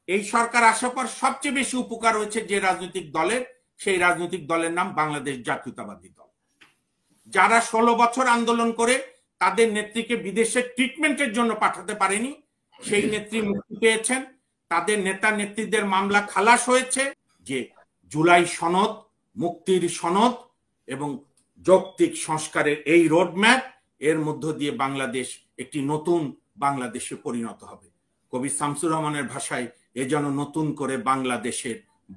এই সরকার আসার পর সবচেয়ে বেশি উপকার হয়েছে যে রাজনৈতিক দলের, সেই রাজনৈতিক দলের নাম বাংলাদেশ জাতীয়তাবাদী দল। যারা 16 বছর আন্দোলন করে তাদের নেত্রীকে বিদেশে ট্রিটমেন্টের জন্য পাঠাতে পারেনি, সেই নেত্রী মুক্তি পেয়েছেন। তাদের নেতা নেত্রীদের মামলা খালাস হয়েছে। যে জুলাই সনদ, মুক্তির সনদ এবং যৌক্তিক সংস্কারের এই রোডম্যাপ, এর মধ্য দিয়ে বাংলাদেশ একটি নতুন বাংলাদেশে পরিণত হবে। কবি শামসুর রহমানের ভাষায় এ যেন নতুন করে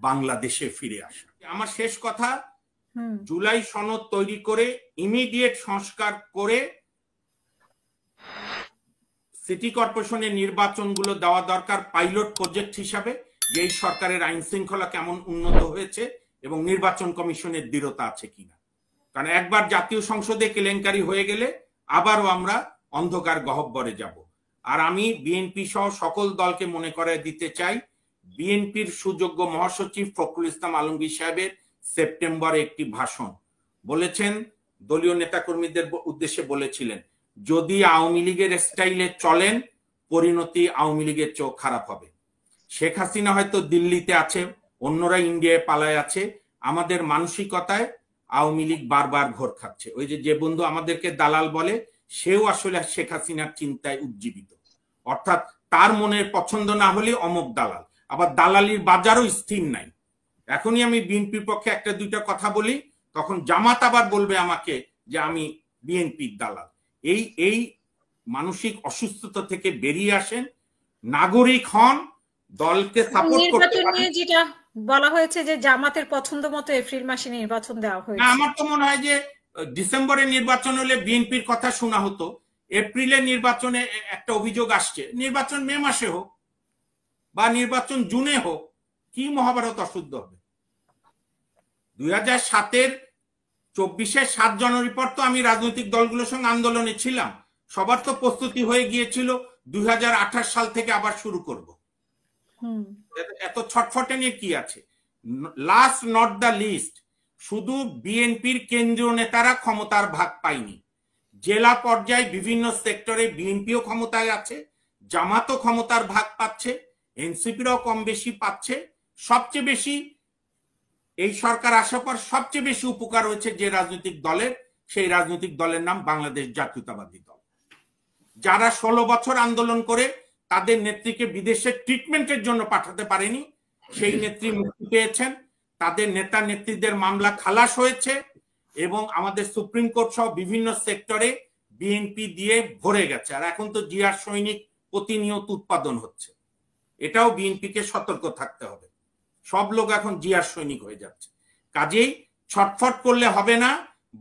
বাংলাদেশে ফিরে আসা। আমার শেষ কথা, জুলাই সনদ তৈরি করে ইমিডিয়েট সংস্কার করে সিটি কর্পোরেশনের নির্বাচনগুলো দেওয়া দরকার পাইলট প্রজেক্ট হিসাবে, যে এই সরকারের আইন শৃঙ্খলা কেমন উন্নত হয়েছে এবং নির্বাচন কমিশনের দৃঢ়তা আছে কিনা। কারণ একবার জাতীয় সংসদে কেলেঙ্কারি হয়ে গেলে আবারও আমরা অন্ধকার গহ্বরে যাব। আর আমি বিএনপি সহ সকল দলকে মনে করায় দিতে চাই, বিএনপির সুযোগ্য মহাসচিব ফখরুল ইসলাম আলমগীর সাহেবের সেপ্টেম্বরে একটি ভাষণ বলেছেন, দলীয় নেতাকর্মীদের উদ্দেশ্যে বলেছিলেন, যদি আওয়ামী লীগের স্টাইলে চলেন পরিণতি আওয়ামী লীগের চোখ খারাপ হবে। শেখ হাসিনা হয়তো দিল্লিতে আছে, অন্যরা ইন্ডিয়ায় পালায় আছে, আমাদের মানসিকতায় আওয়ামী লীগ বারবার ঘোর খাচ্ছে। ওই যে বন্ধু আমাদেরকে দালাল বলে, সেও আসলে শেখ হাসিনার চিন্তায় উজ্জীবিত। অর্থাৎ তার মনের পছন্দ না হলে অমুক দালাল। আবার দালালির বাজারও স্থির নাই। এখনই আমি বিএনপির পক্ষে একটা দুইটা কথা বলি, তখন জামাত আবার বলবে আমাকে যে আমি বিএনপির দালাল। এই মানসিক অসুস্থতা থেকে বেরিয়ে আসেন, নাগরিক হন, দলকে সাপোর্ট করতে পারেন। যেটা বলা হয়েছে যে জামাতের পছন্দ মতো এপ্রিল মাসে নির্বাচন দেওয়া হয়েছে। আমার তো মনে হয় যে ডিসেম্বরে নির্বাচন হলে বিএনপির কথা শোনা হতো। এপ্রিলের নির্বাচনে একটা অভিযোগ আসছে, নির্বাচন মে মাসে হোক বা নির্বাচন জুনে হোক, কি মহাভারত অশুদ্ধ হবে। 2007-এর 24-এর 7 জানুয়ারি পর তো আমি রাজনৈতিক দলগুলোর সঙ্গে আন্দোলনে ছিলাম। সবার তো প্রস্তুতি হয়ে গিয়েছিল 2028 সাল থেকে আবার শুরু করব। এত ছটফটে নিয়ে কি আছে? লাস্ট নট দ্য লিস্ট, শুধু বিএনপির কেন্দ্রীয় নেতারা ক্ষমতার ভাগ পায়নি, জেলা পর্যায়ে বিভিন্ন সেক্টরে বিএনপিও ক্ষমতায় আছে, জামাতও ক্ষমতার ভাগ পাচ্ছে, এনসিপিরাও কম বেশি পাচ্ছে। সবচেয়ে বেশি এই সরকার আসার পর সবচেয়ে বেশি উপকার হয়েছে যে রাজনৈতিক দলের, সেই রাজনৈতিক দলের নাম বাংলাদেশ জাতীয়তাবাদী দল। যারা 16 বছর আন্দোলন করে তাদের নেত্রীকে বিদেশে ট্রিটমেন্টের জন্য পাঠাতে পারেনি, সেই নেত্রী মুক্তি পেয়েছেন। তাদের নেতা নেত্রীদের মামলা খালাস হয়েছে এবং আমাদের সুপ্রিম কোর্ট সহ বিভিন্ন সেক্টরে বিএনপি দিয়ে ভরে গেছে। আর এখন তো জিয়ার সৈনিক প্রতিনিয়ত উৎপাদন হচ্ছে, এটাও বিএনপিকে সতর্ক থাকতে হবে। সব লোক এখন জিয়ার সৈনিক হয়ে যাচ্ছে। কাজেই ছটফট করলে হবে না,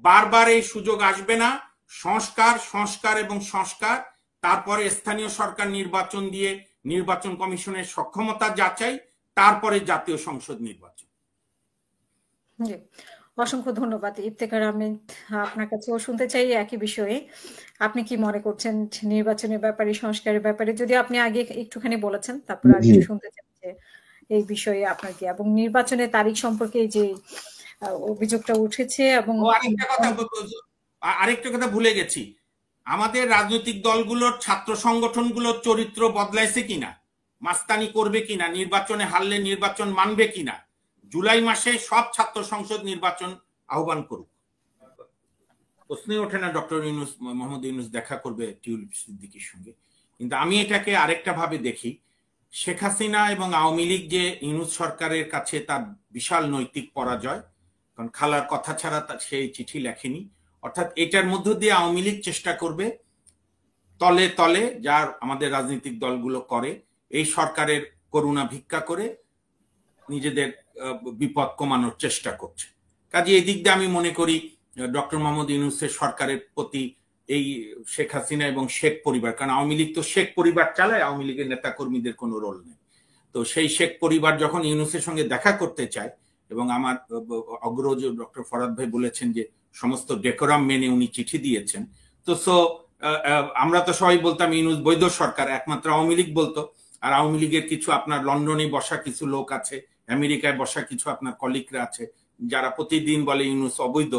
বারবার এই সুযোগ আসবে না। সংস্কার, সংস্কার এবং সংস্কার, তারপরে স্থানীয় সরকার নির্বাচন দিয়ে নির্বাচন কমিশনের সক্ষমতা যাচাই, তারপরে জাতীয় সংসদ নির্বাচন। অসংখ্য ধন্যবাদ ইফতেখার আহমেদ। আপনার কাছেও শুনতে চাই একই বিষয়ে, আপনি কি মনে করছেন নির্বাচনের ব্যাপারে, সংস্কারের ব্যাপারে? যদি আপনি আগে একটুখানি বলেছেন, তারপর আগে শুনতে চাই যে এই বিষয়ে আপনার কি, এবং নির্বাচনের তারিখ সম্পর্কে যে অভিযোগটা উঠেছে। এবং আরেকটা কথা ভুলে গেছি, আমাদের রাজনৈতিক দলগুলোর ছাত্র সংগঠনগুলোর চরিত্র বদলাইছে কিনা, মাস্তানি করবে কিনা, নির্বাচনে হারলে নির্বাচন মানবে কিনা। জুলাই মাসে সব ছাত্র সংসদ নির্বাচন আহ্বান করুক, প্রশ্নই ওঠে না ডক্টর ইউনূস, মোহাম্মদ ইউনূস দেখা করবে টিউলিপ সিদ্দিকীর সঙ্গে। কিন্তু আমি এটাকে আরেকটা ভাবে দেখি, শেখ হাসিনা এবং আওয়ামী লীগ যে ইউনূস সরকারের কাছে তার বিশাল নৈতিক পরাজয়, কারণ খালার কথা ছাড়া সেই চিঠি লেখেনি। অর্থাৎ এটার মধ্য দিয়ে আওয়ামী লীগ চেষ্টা করবে তলে তলে, যার আমাদের রাজনৈতিক দলগুলো করে, এই সরকারের করুণা ভিক্ষা করে নিজেদের বিপদ কমানোর চেষ্টা করছে। কাজে এই দিক দিয়ে আমি মনে করি ডক্টর মোহাম্মদ ইউনূসের সরকারের প্রতি এই শেখ হাসিনা এবং শেখ পরিবার, কারণ আওয়ামী লীগ তো শেখ পরিবার চালায়, আওয়ামী লীগের নেতা কর্মীদের কোনো রোল নেই। তো সেই শেখ পরিবার যখন ইউনূসের সঙ্গে দেখা করতে চায়, এবং আমার অগ্রজ ডক্টর ফরাদ ভাই বলেছেন যে সমস্ত ডেকোরাম মেনে উনি চিঠি দিয়েছেন, তো আমরা তো সবাই বলতাম ইউনূস বৈধ সরকার, একমাত্র আওয়ামী লীগ বলতো। আর আওয়ামী লীগের কিছু আপনার লন্ডনে বসা কিছু লোক আছে, আমেরিকায় বসা কিছু আপনার কলিগরা আছে, যারা প্রতিদিন বলে ইউনূস অবৈধ।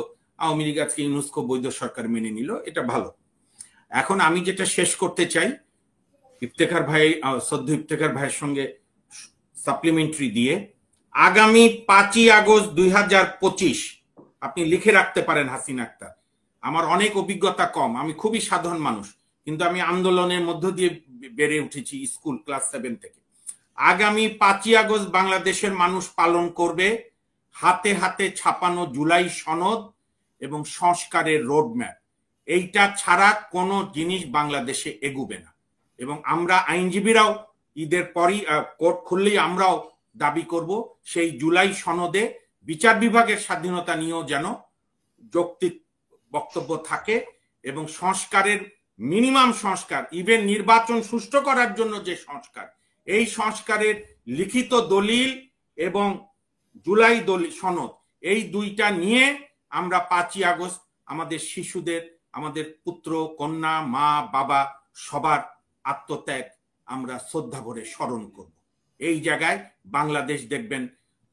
আওয়ামী লীগ আজকে ইউনূসকে বৈধ সরকার মেনে নিল, এটা ভালো। এখন আমি যেটা শেষ করতে চাই, ইফতেখার ভাই, সদ্য ইফতেখার ভাইয়ের সঙ্গে সাপ্লিমেন্টারি দিয়ে আগামী 5ই আগস্ট 2025 আপনি লিখে রাখতে পারেন হাসিনা আক্তার। আমার অনেক অভিজ্ঞতা কম, আমি খুবই সাধারণ মানুষ, কিন্তু আমি আন্দোলনের মধ্য দিয়ে বেড়ে উঠেছি স্কুল ক্লাস 7 থেকে। আগামী 5ই আগস্ট বাংলাদেশের মানুষ পালন করবে হাতে হাতে ছাপানো জুলাই সনদ এবং সংস্কারের রোডম্যাপ। এইটা ছাড়া কোনো জিনিস বাংলাদেশে এগুবে না। এবং আমরা আইনজীবীরাও ঈদের পরই কোর্ট খুললেই আমরাও দাবি করব সেই জুলাই সনদে বিচার বিভাগের স্বাধীনতা নিয়েও যেন যৌক্তিক বক্তব্য থাকে এবং সংস্কারের মিনিমাম সংস্কার, ইভেন নির্বাচন সুষ্ঠু করার জন্য যে সংস্কার, এই সংস্কারের লিখিত দলিল এবং জুলাই দলিল সনদ, এই দুইটা নিয়ে আমরা 5ই আগস্ট আমাদের শিশুদের, আমাদের পুত্র কন্যা, মা বাবা সবার আত্মত্যাগ আমরা শ্রদ্ধা ভরে স্মরণ করব। এই জায়গায় বাংলাদেশ দেখবেন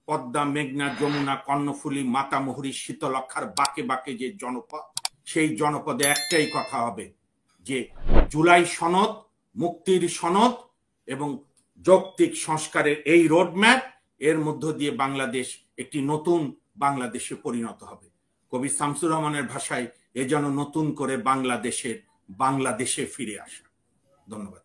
পদ্মা, মেঘনা, যমুনা, কর্ণফুলী, মাতামুহুরী, শীতলক্ষার বাঁকে বাঁকে যে জনপদ, সেই জনপদে একটাই কথা হবে যে জুলাই সনদ, মুক্তির সনদ এবং যৌক্তিক সংস্কারের এই রোডম্যাপ, এর মধ্য দিয়ে বাংলাদেশ একটি নতুন বাংলাদেশে পরিণত হবে। কবি শামসুর রহমানের ভাষায় এ যেন নতুন করে বাংলাদেশে ফিরে আসা। ধন্যবাদ।